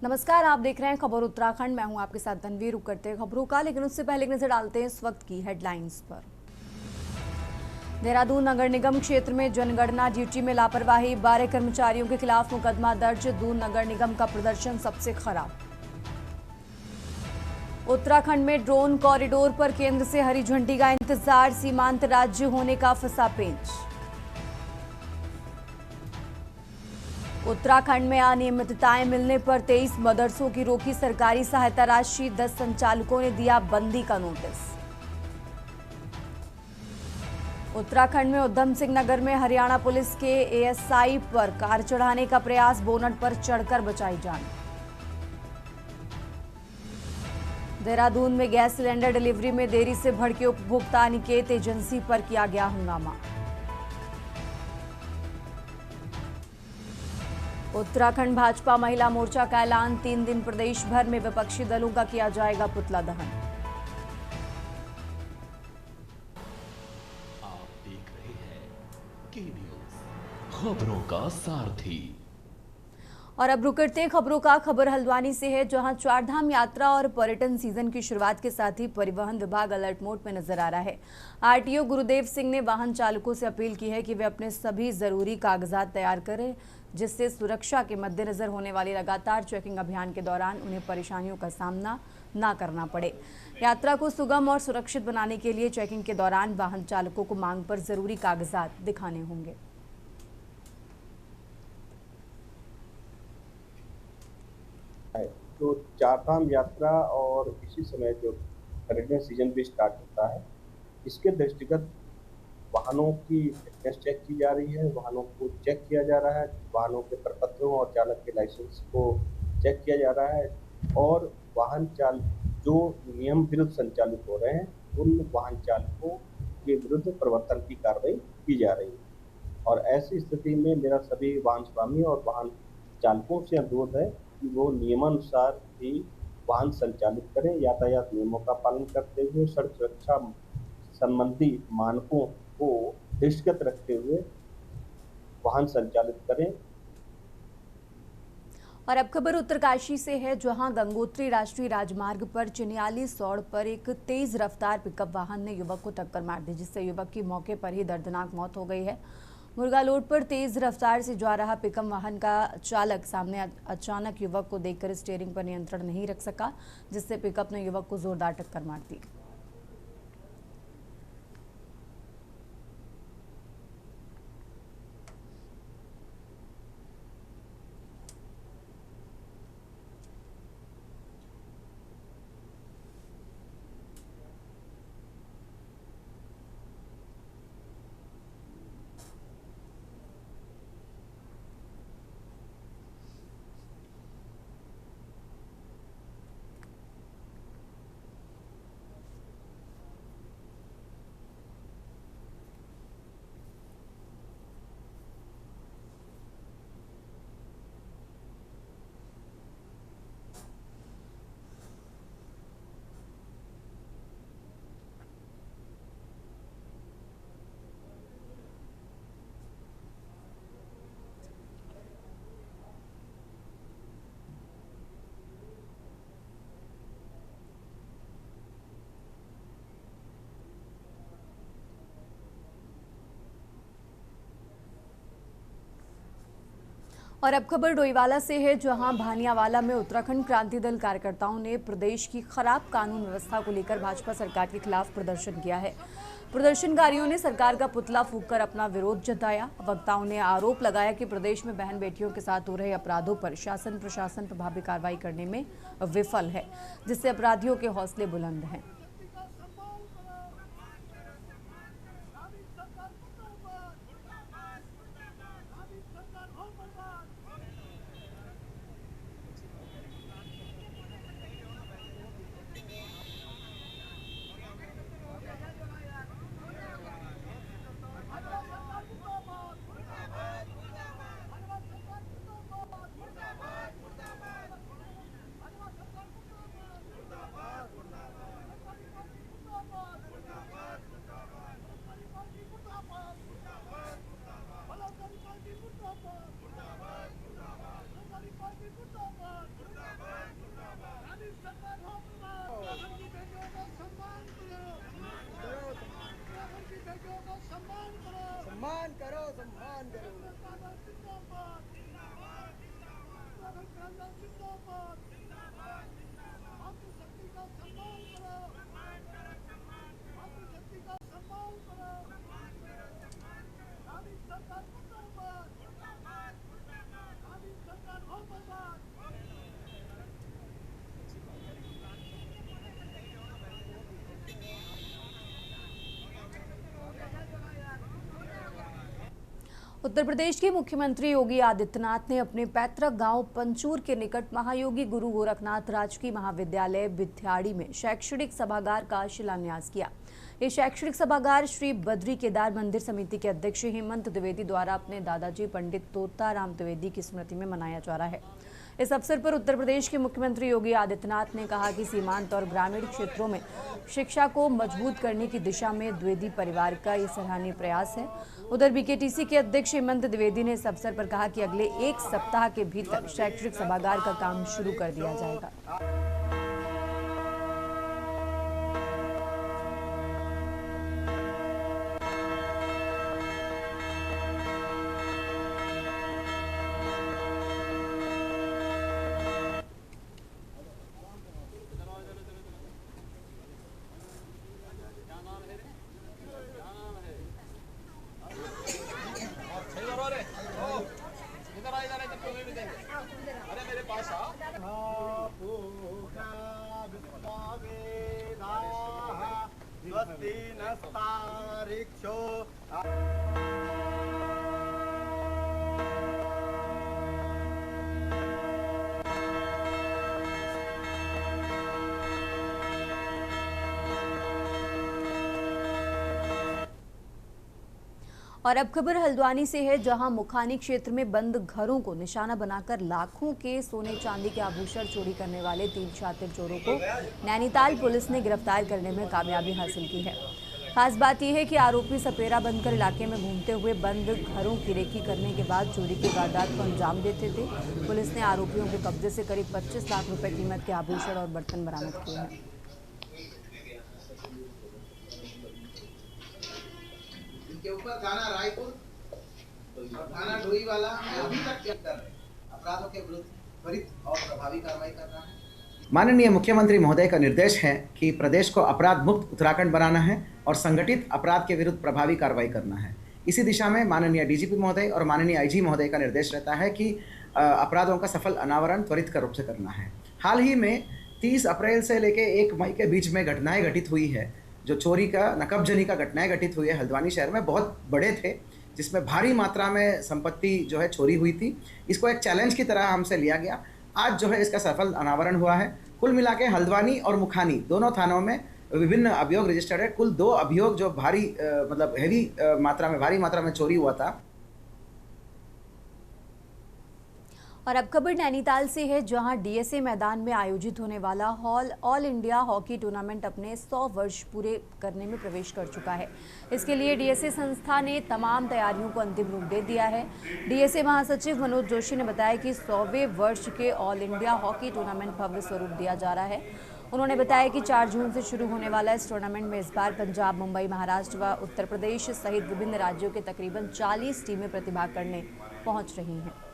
नमस्कार, आप देख रहे हैं खबर उत्तराखंड। मैं हूं आपके साथ तनवीर। रुक करते हैं खबरों का, लेकिन उससे पहले एक नजर डालते हैं इस वक्त की हेडलाइंस पर। देहरादून नगर निगम क्षेत्र में जनगणना ड्यूटी में लापरवाही, 12 कर्मचारियों के खिलाफ मुकदमा दर्ज। दून नगर निगम का प्रदर्शन सबसे खराब। उत्तराखंड में ड्रोन कॉरिडोर पर केंद्र से हरी झंडी का इंतजार, सीमांत राज्य होने का फंसा पेंच। उत्तराखंड में अनियमितताएं मिलने पर 23 मदरसों की रोकी सरकारी सहायता राशि, 10 संचालकों ने दिया बंदी का नोटिस। उत्तराखंड में उधम सिंह नगर में हरियाणा पुलिस के एएसआई पर कार चढ़ाने का प्रयास, बोनट पर चढ़कर बचाई जान। देहरादून में गैस सिलेंडर डिलीवरी में देरी से भड़के उपभोक्ता, अनिकेत एजेंसी पर किया गया हंगामा। उत्तराखंड भाजपा महिला मोर्चा का ऐलान, 3 दिन प्रदेश भर में विपक्षी दलों का किया जाएगा पुतला दहन। आप देख रहे हैं के न्यूज़, खबरों का सारथी। और अब रुक करते हैं खबरों का। खबर हल्द्वानी से है, जहां चारधाम यात्रा और पर्यटन सीजन की शुरुआत के साथ ही परिवहन विभाग अलर्ट मोड में नजर आ रहा है। आरटीओ गुरुदेव सिंह ने वाहन चालकों से अपील की है कि वे अपने सभी जरूरी कागजात तैयार करें, जिससे सुरक्षा के मद्देनजर होने वाली लगातार चेकिंग अभियान के दौरान उन्हें परेशानियों का सामना न करना पड़े। यात्रा को सुगम और सुरक्षित बनाने के लिए चेकिंग के दौरान वाहन चालकों को मांग पर जरूरी कागजात दिखाने होंगे। तो चारधाम यात्रा और इसी समय जो पर्यटन सीजन भी स्टार्ट होता है, इसके दृष्टिगत वाहनों की फिटनेस चेक की जा रही है, वाहनों को चेक किया जा रहा है, वाहनों के प्रपत्रों और चालक के लाइसेंस को चेक किया जा रहा है और वाहन चालक जो नियम विरुद्ध संचालित हो रहे हैं, उन वाहन चालकों के विरुद्ध प्रवर्तन की कार्रवाई की जा रही है। और ऐसी स्थिति में मेरा सभी वाहन स्वामी और वाहन चालकों से अनुरोध है कि वो नियमानुसार ही वाहन संचालित करें, यातायात नियमों का पालन करते हुए, सड़क सुरक्षा संबंधी मानकों को दृष्टिगत रखते हुए वाहन संचालित करें। और अब खबर उत्तरकाशी से है, जहां गंगोत्री राष्ट्रीय राजमार्ग पर चिनियाली सौड़ पर एक तेज रफ्तार पिकअप वाहन ने युवक को टक्कर मार दी, जिससे युवक की मौके पर ही दर्दनाक मौत हो गई है। मुर्गा लोड पर तेज रफ्तार से जा रहा पिकअप वाहन का चालक सामने अचानक युवक को देखकर स्टीयरिंग पर नियंत्रण नहीं रख सका, जिससे पिकअप ने युवक को जोरदार टक्कर मार दी। और अब खबर डोईवाला से है, जहां भानियावाला में उत्तराखंड क्रांति दल कार्यकर्ताओं ने प्रदेश की खराब कानून व्यवस्था को लेकर भाजपा सरकार के खिलाफ प्रदर्शन किया है। प्रदर्शनकारियों ने सरकार का पुतला फूंककर अपना विरोध जताया। वक्ताओं ने आरोप लगाया कि प्रदेश में बहन बेटियों के साथ हो रहे अपराधों पर शासन प्रशासन प्रभावी कार्रवाई करने में विफल है, जिससे अपराधियों के हौसले बुलंद हैं। सम्मान करो, सम्मान करो। उत्तर प्रदेश के मुख्यमंत्री योगी आदित्यनाथ ने अपने पैतृक गांव पंचूर के निकट महायोगी गुरु गोरखनाथ राजकीय महाविद्यालय बिथ्याड़ी में शैक्षणिक सभागार का शिलान्यास किया। ये शैक्षणिक सभागार श्री बद्री केदार मंदिर समिति के अध्यक्ष हेमंत द्विवेदी द्वारा अपने दादाजी पंडित तोताराम द्विवेदी की स्मृति में मनाया जा रहा है। इस अवसर पर उत्तर प्रदेश के मुख्यमंत्री योगी आदित्यनाथ ने कहा कि सीमांत और ग्रामीण क्षेत्रों में शिक्षा को मजबूत करने की दिशा में द्विवेदी परिवार का ये सराहनीय प्रयास है। उधर बीकेटीसी के अध्यक्ष हेमंत द्विवेदी ने इस अवसर पर कहा कि अगले एक सप्ताह के भीतर शैक्षणिक सभागार का काम शुरू कर दिया जाएगा। और अब खबर हल्द्वानी से है, जहां मुखानी क्षेत्र में बंद घरों को निशाना बनाकर लाखों के सोने चांदी के आभूषण चोरी करने वाले 3 शातिर चोरों को नैनीताल पुलिस ने गिरफ्तार करने में कामयाबी हासिल की है। खास बात यह है कि आरोपी सपेरा बनकर इलाके में घूमते हुए बंद घरों की रेकी करने के बाद चोरी की वारदात को अंजाम देते थे। पुलिस ने आरोपियों के कब्जे से करीब 25 लाख रुपए कीमत के आभूषण और बर्तन बरामद किए हैं। के ऊपर थाना रायपुर और थाना डोईवाला अभी तक चेक कर रहे हैं। अपराधों के विरुद्ध त्वरित और प्रभावी कार्रवाई कर रहा है। माननीय मुख्यमंत्री महोदय का निर्देश है कि प्रदेश को अपराध मुक्त उत्तराखंड बनाना है और संगठित अपराध के विरुद्ध प्रभावी कार्रवाई करना है। इसी दिशा में माननीय डीजीपी महोदय और माननीय आईजी महोदय का निर्देश रहता है कि अपराधों का सफल अनावरण त्वरित रूप से करना है। हाल ही में 30 अप्रैल से लेकर 1 मई के बीच में घटनाएं घटित हुई है, जो चोरी का नकबजनी का घटनाएं घटित हुई है हल्द्वानी शहर में, बहुत बड़े थे, जिसमें भारी मात्रा में संपत्ति जो है चोरी हुई थी। इसको एक चैलेंज की तरह हमसे लिया गया। आज जो है इसका सफल अनावरण हुआ है। कुल मिला के हल्द्वानी और मुखानी दोनों थानों में विभिन्न अभियोग रजिस्टर्ड है। कुल 2 अभियोग जो भारी भारी मात्रा में चोरी हुआ था। और अब खबर नैनीताल से है, जहां डीएसए मैदान में आयोजित होने वाला ऑल इंडिया हॉकी टूर्नामेंट अपने 100 वर्ष पूरे करने में प्रवेश कर चुका है। इसके लिए डीएसए संस्था ने तमाम तैयारियों को अंतिम रूप दे दिया है। डीएसए महासचिव मनोज जोशी ने बताया कि 100वें वर्ष के ऑल इंडिया हॉकी टूर्नामेंट भव्य स्वरूप दिया जा रहा है। उन्होंने बताया कि 4 जून से शुरू होने वाला इस टूर्नामेंट में इस बार पंजाब, मुंबई, महाराष्ट्र व उत्तर प्रदेश सहित विभिन्न राज्यों के तकरीबन 40 टीमें प्रतिभाग करने पहुंच रही हैं।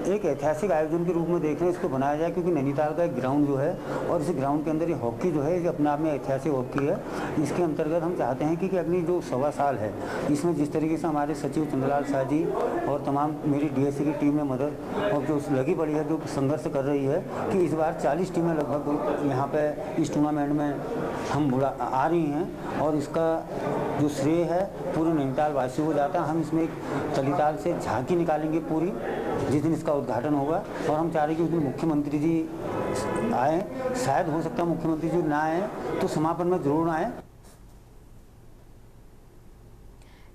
एक ऐतिहासिक आयोजन के रूप में देख रहे हैं, इसको बनाया जाए, क्योंकि नैनीताल का एक ग्राउंड जो है और इस ग्राउंड के अंदर ये हॉकी जो है, ये अपने आप में ऐतिहासिक हॉकी है। इसके अंतर्गत हम चाहते हैं कि अगली जो 1.25 साल है, इसमें जिस तरीके से हमारे सचिव चंद्रलाल शाह जी और तमाम मेरी डीएसए की टीम में मदद और जो लगी पड़ी है, जो संघर्ष कर रही है कि इस बार 40 टीमें लगभग यहाँ पे इस टूर्नामेंट में हम आ रही हैं और इसका जो श्रेय है पूरे नैनीताल वासियों को जाता है। हम इसमें एक तलीताल से झांकी निकालेंगे पूरी, जिस दिन इसका उद्घाटन होगा, और हम चाह रहे हैं कि उस दिन मुख्यमंत्री जी आए। शायद हो सकता है मुख्यमंत्री जी ना आए तो समापन में जरूर आए।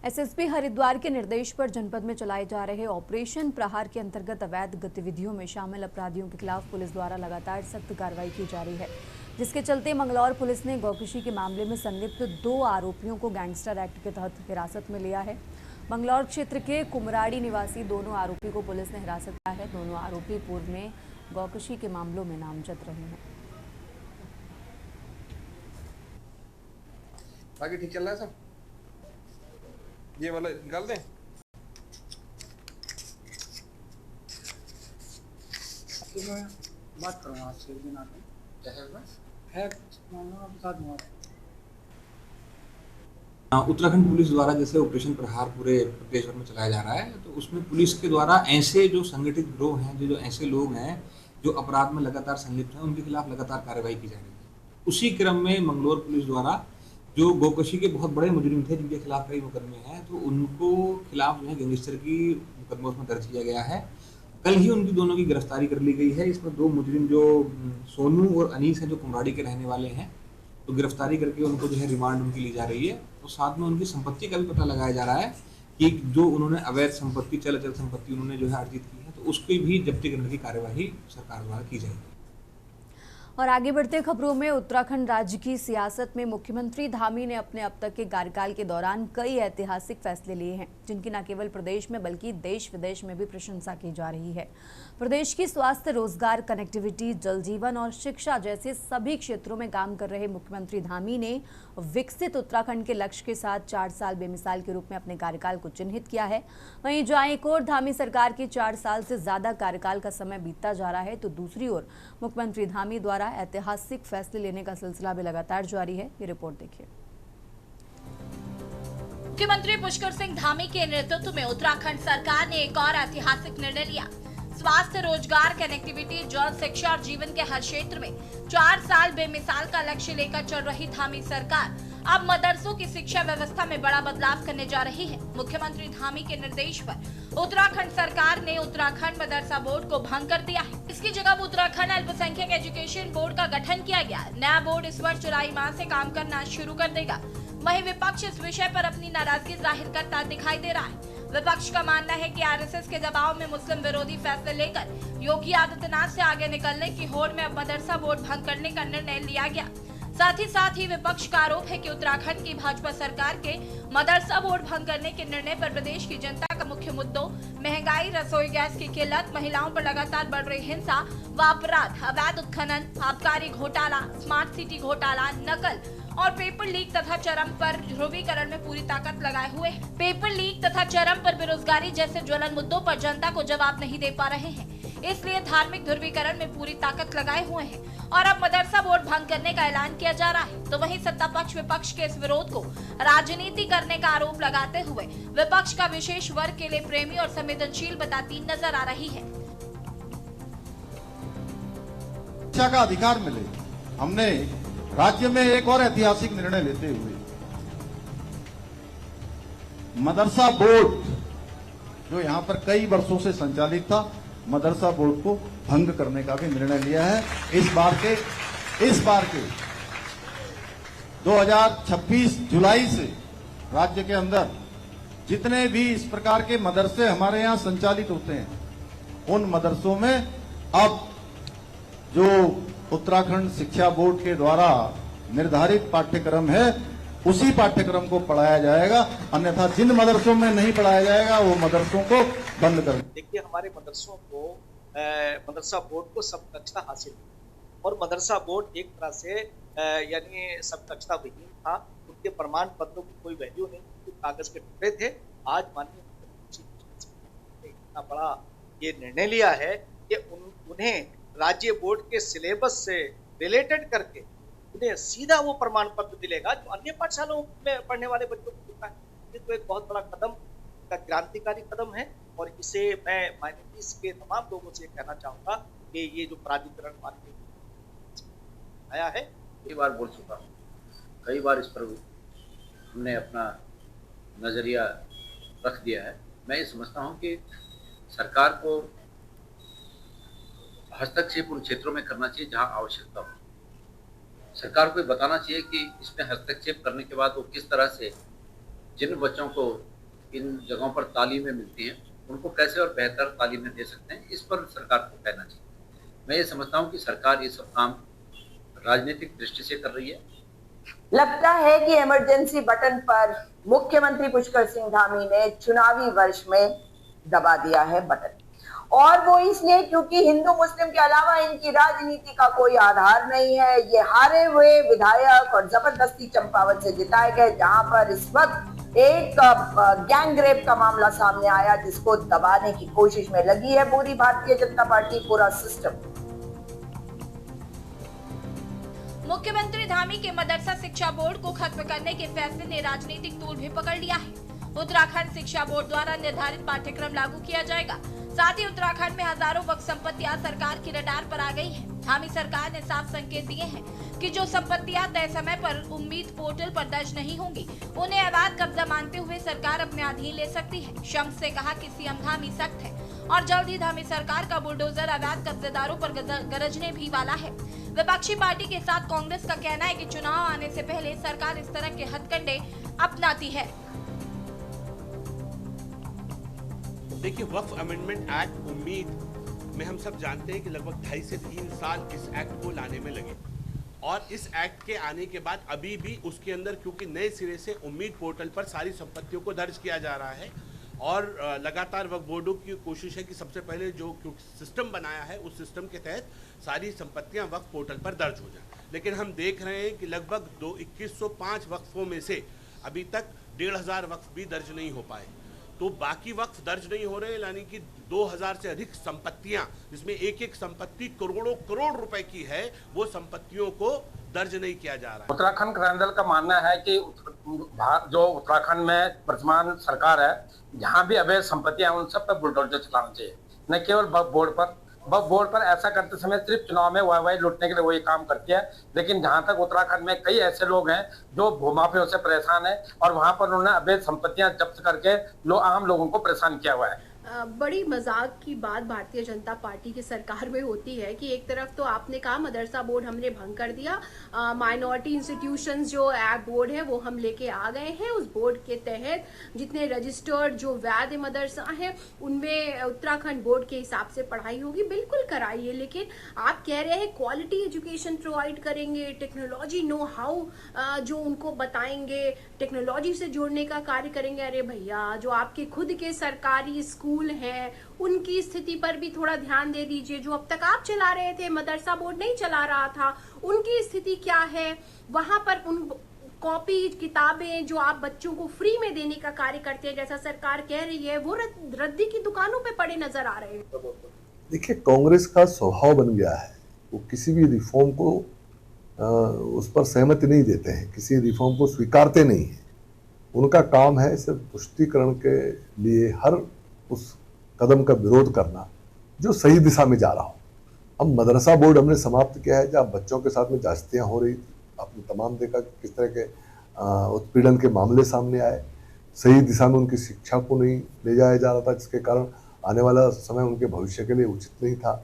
एसएसपी हरिद्वार के निर्देश पर जनपद में चलाए जा रहे ऑपरेशन प्रहार के अंतर्गत अवैध गतिविधियों में शामिल अपराधियों के खिलाफ पुलिस द्वारा लगातार सख्त कार्रवाई की जा रही है, जिसके चलते मंगलौर पुलिस ने गौकशी के मामले में संलिप्त 2 आरोपियों को गैंगस्टर एक्ट के तहत हिरासत में लिया है। मंगलौर क्षेत्र के कुमराड़ी निवासी दोनों आरोपी को पुलिस ने हिरासत में लिया है। दोनों आरोपी पूर्व में गौकशी के मामलों में नामजद रहे हैं। बाकी ठीक चल रहा है सब। ये वाला निकाल दें। मैं बात करूँगा आपसे एक दिन आके। है बता दूँगा। उत्तराखंड पुलिस द्वारा जैसे ऑपरेशन प्रहार पूरे प्रदेश भर में चलाया जा रहा है, तो उसमें पुलिस के द्वारा ऐसे जो संगठित गिरोह हैं, जो ऐसे लोग हैं जो अपराध में लगातार संलिप्त हैं, उनके खिलाफ लगातार कार्रवाई की जा रही है। उसी क्रम में मंगलौर पुलिस द्वारा जो गौकशी के बहुत बड़े मुजरिम थे, जिनके खिलाफ कई मुकदमे हैं, तो उनको खिलाफ जो है गैंगस्टर की मुकदमा उसमें दर्ज किया गया है। कल ही उनकी दोनों की गिरफ्तारी कर ली गई है। इसमें 2 मुजरिम जो सोनू और अनीस हैं, जो कुमराड़ी के रहने वाले हैं, तो गिरफ्तारी करके उनको जो है रिमांड उनकी ली जा रही है। तो साथ में उनकी संपत्ति का भी पता लगाया जा रहा है कि जो उन्होंने अवैध संपत्ति, चल अचल संपत्ति उन्होंने जो है अर्जित की है, तो उसकी भी जब्ती करने की कार्यवाही सरकार द्वारा की जाएगी। और आगे बढ़ते खबरों में, उत्तराखंड राज्य की सियासत में मुख्यमंत्री धामी ने अपने अब तक के कार्यकाल के दौरान कई ऐतिहासिक फैसले लिए हैं, जिनकी न केवल प्रदेश में बल्कि देश विदेश में भी प्रशंसा की जा रही है। प्रदेश की स्वास्थ्य, रोजगार, कनेक्टिविटी, जल जीवन और शिक्षा जैसे सभी क्षेत्रों में काम कर रहे मुख्यमंत्री धामी ने विकसित उत्तराखंड के लक्ष्य के साथ 4 साल बेमिसाल के रूप में अपने कार्यकाल को चिन्हित किया है। वहीं जहां एक ओर धामी सरकार की 4 साल से ज्यादा कार्यकाल का समय बीतता जा रहा है, तो दूसरी ओर मुख्यमंत्री धामी द्वारा ऐतिहासिक फैसले लेने का सिलसिला भी लगातार जारी है। ये रिपोर्ट देखिए। मुख्यमंत्री पुष्कर सिंह धामी के नेतृत्व में उत्तराखंड सरकार ने एक और ऐतिहासिक निर्णय लिया। स्वास्थ्य, रोजगार, कनेक्टिविटी, जल, शिक्षा और जीवन के हर क्षेत्र में 4 साल बेमिसाल का लक्ष्य लेकर चल रही धामी सरकार अब मदरसों की शिक्षा व्यवस्था में बड़ा बदलाव करने जा रही है। मुख्यमंत्री धामी के निर्देश पर उत्तराखंड सरकार ने उत्तराखंड मदरसा बोर्ड को भंग कर दिया है। इसकी जगह उत्तराखंड अल्पसंख्यक एजुकेशन बोर्ड का गठन किया गया। नया बोर्ड इस वर्ष जुलाई माह से काम करना शुरू कर देगा। वहीं विपक्ष इस विषय पर अपनी नाराजगी जाहिर करता दिखाई दे रहा है। विपक्ष का मानना है कि आरएसएस के दबाव में मुस्लिम विरोधी फैसले लेकर योगी आदित्यनाथ से आगे निकलने की होड़ में अब मदरसा बोर्ड भंग करने का निर्णय लिया गया। साथ ही विपक्ष का आरोप है कि उत्तराखंड की भाजपा सरकार के मदरसा बोर्ड भंग करने के निर्णय पर प्रदेश की जनता का मुख्य मुद्दों महंगाई, रसोई गैस की किल्लत, महिलाओं पर लगातार बढ़ रही हिंसा व अपराध, अवैध उत्खनन, आबकारी घोटाला, स्मार्ट सिटी घोटाला, नकल और पेपर लीक तथा चरम पर ध्रुवीकरण में पूरी ताकत लगाए हुए हैं। पेपर लीक तथा चरम पर बेरोजगारी जैसे ज्वलन मुद्दों पर जनता को जवाब नहीं दे पा रहे हैं, इसलिए धार्मिक ध्रुवीकरण में पूरी ताकत लगाए हुए हैं और अब मदरसा बोर्ड भंग करने का ऐलान किया जा रहा है। तो वहीं सत्ता पक्ष विपक्ष के इस विरोध को राजनीति करने का आरोप लगाते हुए विपक्ष का विशेष वर्ग के लिए प्रेमी और संवेदनशील बताती नजर आ रही है। शिक्षा का अधिकार मिले, हमने राज्य में एक और ऐतिहासिक निर्णय लेते हुए मदरसा बोर्ड जो यहां पर कई वर्षों से संचालित था, मदरसा बोर्ड को भंग करने का भी निर्णय लिया है। इस बार के 2026 जुलाई से राज्य के अंदर जितने भी इस प्रकार के मदरसे हमारे यहां संचालित होते हैं, उन मदरसों में अब जो उत्तराखंड शिक्षा बोर्ड के द्वारा निर्धारित पाठ्यक्रम है, उसी पाठ्यक्रम को पढ़ाया जाएगा। अन्यथा जिन मदरसों में नहीं पढ़ाया जाएगा वो मदरसों को बंद कर। देखिए, हमारे मदरसों को मदरसा बोर्ड को समकक्षता हासिल है और मदरसा बोर्ड एक तरह से यानी समकक्षता विहीन था। उनके प्रमाण पत्रों की कोई वैल्यू नहीं, कागज के टुकड़े थे। आज माननीय मुख्यमंत्री ने इतना बड़ा ये निर्णय लिया है कि उन्हें राज्य बोर्ड के सिलेबस से रिलेटेड करके उन्हें सीधा वो प्रमाण पत्र मिलेगा जो अन्य पाठशालाओं में पढ़ने वाले बच्चों को मिलता है। ये तो एक बहुत बड़ा कदम, क्रांतिकारी कदम है और इसे मैं माइनॉरिटीज के तमाम लोगों से कहना चाहूंगा कि ये जो प्राधिकरण आया है, कई बार बोल चुका हूँ, कई बार इस पर हमने अपना नजरिया रख दिया है। मैं ये समझता हूँ कि सरकार को हस्तक्षेप उन क्षेत्रों में करना चाहिए जहां आवश्यकता हो। सरकार को बताना चाहिए कि इसमें हस्तक्षेप करने के बाद वो किस तरह से जिन बच्चों को इन जगहों पर तालीमें मिलती हैं उनको कैसे और बेहतर तालीमें दे सकते हैं, इस पर सरकार को कहना चाहिए। मैं ये समझता हूँ कि सरकार ये सब काम राजनीतिक दृष्टि से कर रही है। लगता है कि इमरजेंसी बटन पर मुख्यमंत्री पुष्कर सिंह धामी ने चुनावी वर्ष में दबा दिया है बटन, और वो इसलिए क्योंकि हिंदू मुस्लिम के अलावा इनकी राजनीति का कोई आधार नहीं है। ये हारे हुए विधायक और जबरदस्ती चंपावत से जिताए गए, जहां पर इस वक्त एक गैंग रेप का मामला सामने आया जिसको दबाने की कोशिश में लगी है पूरी भारतीय जनता पार्टी, पूरा सिस्टम। मुख्यमंत्री धामी के मदरसा शिक्षा बोर्ड को खत्म करने के फैसले ने राजनीतिक तूल भी पकड़ लिया है। उत्तराखंड शिक्षा बोर्ड द्वारा निर्धारित पाठ्यक्रम लागू किया जाएगा। साथ ही उत्तराखंड में हजारों वक्फ संपत्तियां सरकार की रडार पर आ गई हैं। धामी सरकार ने साफ संकेत दिए हैं कि जो संपत्तियां तय समय पर उम्मीद पोर्टल पर दर्ज नहीं होंगी, उन्हें अवैध कब्जा मानते हुए सरकार अपने अधीन ले सकती है। शम्स से कहा कि सीएम धामी सख्त है और जल्द ही धामी सरकार का बुलडोजर अवैध कब्जेदारों पर गरजने भी वाला है। विपक्षी पार्टी के साथ कांग्रेस का कहना है कि चुनाव आने से पहले सरकार इस तरह के हथकंडे अपनाती है। देखिए, वक्फ अमेंडमेंट एक्ट उम्मीद में हम सब जानते हैं कि लगभग 2.5 से 3 साल इस एक्ट को लाने में लगे, और इस एक्ट के आने के बाद अभी भी उसके अंदर क्योंकि नए सिरे से उम्मीद पोर्टल पर सारी संपत्तियों को दर्ज किया जा रहा है, और लगातार वक्फ बोर्डों की कोशिश है कि सबसे पहले जो सिस्टम बनाया है उस सिस्टम के तहत सारी संपत्तियां वक्फ पोर्टल पर दर्ज हो जाए। लेकिन हम देख रहे हैं कि लगभग 2105 वक्फों में से अभी तक 1500 वक्फ भी दर्ज नहीं हो पाए, तो बाकी वक्फ दर्ज नहीं हो रहे, यानी कि 2000 से अधिक संपत्तियां, जिसमें एक एक संपत्ति करोड़ों करोड़ रुपए की है, वो संपत्तियों को दर्ज नहीं किया जा रहा है। उत्तराखंड क्रांति दल का मानना है कि जो उत्तराखंड में वर्तमान सरकार है, जहां भी अवैध संपत्तियां उन सब पर बुलडोजर चलाना चाहिए, न केवल वक्फ बोर्ड पर। वक्फ बोर्ड पर ऐसा करते समय सिर्फ चुनाव में वाई लूटने के लिए वो ये काम करती है, लेकिन जहां तक उत्तराखंड में कई ऐसे लोग हैं जो भूमाफियों से परेशान है और वहां पर उन्होंने अवैध संपत्तियां जब्त करके आम लोगों को परेशान किया हुआ है। बड़ी मजाक की बात भारतीय जनता पार्टी की सरकार में होती है कि एक तरफ तो आपने कहा मदरसा बोर्ड हमने भंग कर दिया, माइनॉरिटी इंस्टीट्यूशंस जो एक्ट बोर्ड है वो हम लेके आ गए हैं, उस बोर्ड के तहत जितने रजिस्टर्ड जो वैध मदरसा हैं उनमें उत्तराखंड बोर्ड के हिसाब से पढ़ाई होगी। बिल्कुल कराइए, लेकिन आप कह रहे हैं क्वालिटी एजुकेशन प्रोवाइड करेंगे, टेक्नोलॉजी नो हाउ जो उनको बताएंगे, टेक्नोलॉजी से जोड़ने का कार्य करेंगे। अरे भैया, जो आपके खुद के सरकारी स्कूल हैं उनकी स्थिति पर भी थोड़ा ध्यान दे दीजिए। जो अब तक आप चला रहे थे, मदरसा बोर्ड नहीं चला रहा था, उनकी स्थिति क्या है? वहां पर उन कॉपी किताबें जो आप बच्चों को फ्री में देने का कार्य करते हैं जैसा सरकार कह रही है, वो रद्दी की दुकानों पे पड़े नजर आ रहे हैं। देखिए, कांग्रेस का स्वभाव बन गया है, वो किसी भी रिफॉर्म को उस पर सहमति नहीं देते हैं, किसी रिफॉर्म को स्वीकारते नहीं है। उनका काम है सिर्फ तुष्टीकरण के लिए हर उस कदम का विरोध करना जो सही दिशा में जा रहा हो। अब मदरसा बोर्ड हमने समाप्त किया है, जहाँ बच्चों के साथ में जास्तियाँ हो रही थी, आपने तमाम देखा कि किस तरह के उत्पीड़न के मामले सामने आए, सही दिशा में उनकी शिक्षा को नहीं ले जाया जा रहा था, जिसके कारण आने वाला समय उनके भविष्य के लिए उचित नहीं था।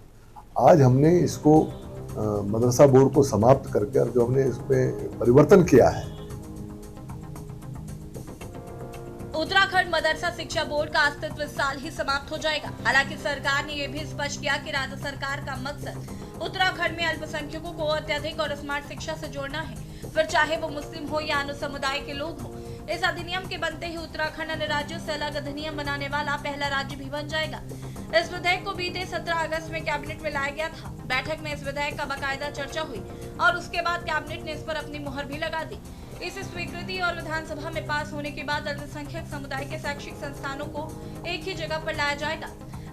आज हमने इसको मदरसा बोर्ड को समाप्त करके और जो हमने इसमें परिवर्तन किया है, उत्तराखंड मदरसा शिक्षा बोर्ड का अस्तित्व इस साल ही समाप्त हो जाएगा। हालांकि सरकार ने यह भी स्पष्ट किया कि राज्य सरकार का मकसद उत्तराखंड में अल्पसंख्यकों को अत्यधिक और स्मार्ट शिक्षा से जोड़ना है, फिर चाहे वो मुस्लिम हो या अन्य समुदाय के लोग हो। इस अधिनियम के बनते ही उत्तराखंड अन्य राज्यों से अलग अधिनियम बनाने वाला पहला राज्य भी बन जाएगा। इस विधेयक को बीते 17 अगस्त में कैबिनेट में लाया गया था। बैठक में इस विधेयक का बाकायदा चर्चा हुई और उसके बाद कैबिनेट ने इस पर अपनी मुहर भी लगा दी। इस स्वीकृति और विधानसभा में पास होने के बाद अल्पसंख्यक समुदाय के शैक्षिक संस्थानों को एक ही जगह पर लाया जाएगा।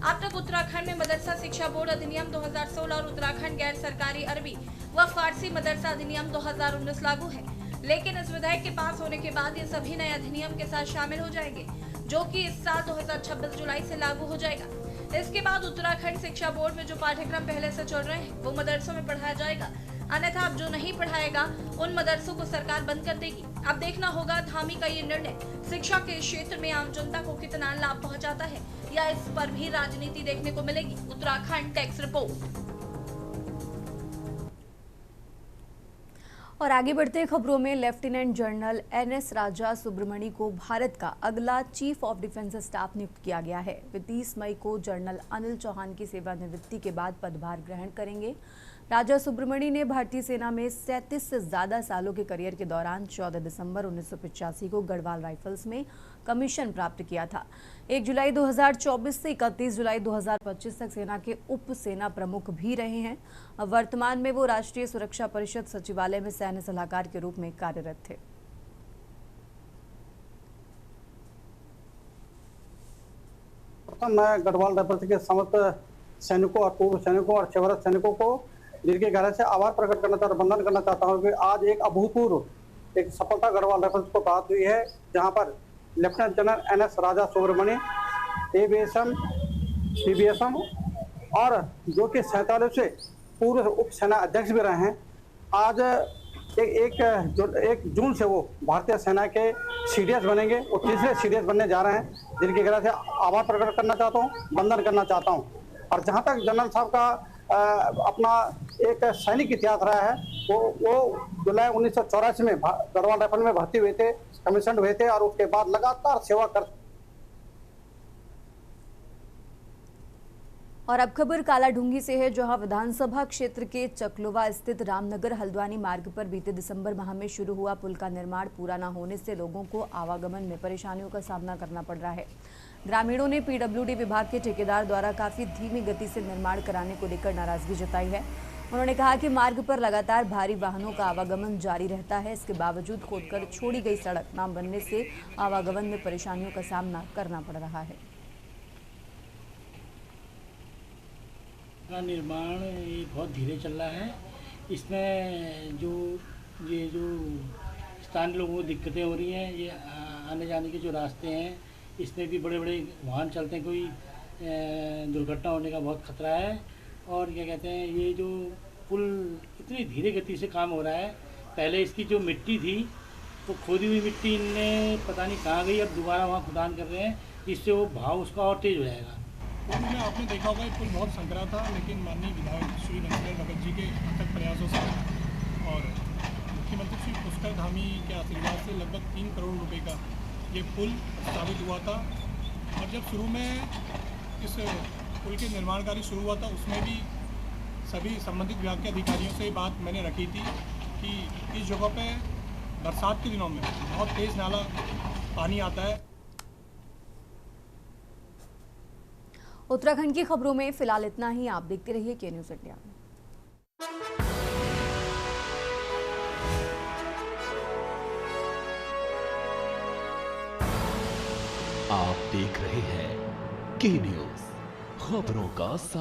अब तक उत्तराखंड में मदरसा शिक्षा बोर्ड अधिनियम 2016 और उत्तराखंड गैर सरकारी अरबी व फारसी मदरसा अधिनियम 2019 लागू है, लेकिन इस विधेयक के पास होने के बाद ये सभी नए अधिनियम के साथ शामिल हो जाएंगे, जो कि इस साल 2026 जुलाई से लागू हो जाएगा। इसके बाद उत्तराखंड शिक्षा बोर्ड में जो पाठ्यक्रम पहले से चल रहे हैं वो मदरसों में पढ़ाया जाएगा, अन्यथा अब जो नहीं पढ़ाएगा उन मदरसों को सरकार बंद कर देगी। अब देखना होगा धामी का ये निर्णय शिक्षा के क्षेत्र में आम जनता को कितना लाभ पहुंचाता है या इस पर भी राजनीति देखने को मिलेगी। Uttarakhand tax report. और आगे बढ़ते खबरों में लेफ्टिनेंट जनरल NS राजा सुब्रमणी को भारत का अगला चीफ ऑफ डिफेंस स्टाफ नियुक्त किया गया है। वे 30 मई को जनरल अनिल चौहान की सेवानिवृत्ति के बाद पदभार ग्रहण करेंगे। राजा सुब्रमणी ने भारतीय सेना में 37 से ज्यादा सालों के करियर के दौरान 14 दिसंबर 1985 को गढ़वाल राइफल्स में कमीशन प्राप्त किया था। 1 जुलाई 2024 से 31 जुलाई 2025 तक सेना के उप सेना प्रमुख भी रहे हैं। वर्तमान में वो राष्ट्रीय सुरक्षा परिषद सचिवालय में सैन्य सलाहकार के रूप में कार्यरत थे। मैं गढ़वाल राइफल्स के समस्त सैनिकों और पूर्व सैनिकों और सेवारत सैनिकों को दिल के गहराई से आभार प्रकट करना चाहता हूँ, वंदन करना चाहता हूँ कि आज एक अभूतपूर्व एक सफलता गढ़वाल राइफल्स को प्राप्त हुई है, जहाँ पर लेफ्टिनेंट जनरल NS राजा सुब्रमणी ABSM PBSM और जो कि 47 से पूर्व उप सेना अध्यक्ष भी रहे हैं, आज एक जून से वो भारतीय सेना के CDS बनेंगे और तीसरे CDS बनने जा रहे हैं। दिल की गहराई से आभार प्रकट करना चाहता हूँ, वंदन करना चाहता हूँ। और जहाँ तक जनरल साहब का अपना एक सैनिक इतिहास रहा है, वो जुलाई 1984 में गढ़वाल राइफल में भर्ती हुए थे, कमीशन हुए थे और उसके बाद लगातार सेवा कर। और अब खबर कालाढूंगी से है, जहां विधानसभा क्षेत्र के चकलोवा स्थित रामनगर हल्द्वानी मार्ग पर बीते दिसंबर माह में शुरू हुआ पुल का निर्माण पूरा न होने से लोगों को आवागमन में परेशानियों का सामना करना पड़ रहा है। ग्रामीणों ने PWD विभाग के ठेकेदार द्वारा काफी धीमी गति से निर्माण कराने को लेकर नाराजगी जताई है। उन्होंने कहा कि मार्ग पर लगातार भारी वाहनों का आवागमन जारी रहता है। इसके बावजूद खोदकर छोड़ी गई सड़क न बनने से आवागमन में परेशानियों का सामना करना पड़ रहा है। का निर्माण बहुत धीरे चल रहा है। इसमें ये जो स्थानीय लोगों को दिक्कतें हो रही हैं, ये आने जाने के जो रास्ते हैं, इसमें भी बड़े बड़े वाहन चलते हैं, कोई दुर्घटना होने का बहुत खतरा है। और क्या कहते हैं, ये जो पुल इतनी धीरे गति से काम हो रहा है, पहले इसकी जो मिट्टी थी तो खोदी हुई मिट्टी इनने पता नहीं कहाँ गई, अब दोबारा वहाँ खुदान कर रहे हैं, जिससे वो भाव उसका और तेज हो जाएगा। पुल में आपने देखा होगा, ये पुल बहुत संकरा था, लेकिन माननीय विधायक श्री नंदलाल भगत जी के अथक प्रयासों से और मुख्यमंत्री श्री पुष्कर धामी के आशीर्वाद से लगभग 3 करोड़ रुपए का ये पुल स्थापित हुआ था। और जब शुरू में इस पुल के निर्माण कार्य शुरू हुआ था, उसमें भी सभी संबंधित विभाग के अधिकारियों से बात मैंने रखी थी कि इस जगह पे बरसात के दिनों में बहुत तेज़ नाला पानी आता है। उत्तराखंड की खबरों में फिलहाल इतना ही। आप देखते रहिए के न्यूज़ इंडिया। आप देख रहे हैं के न्यूज़, खबरों का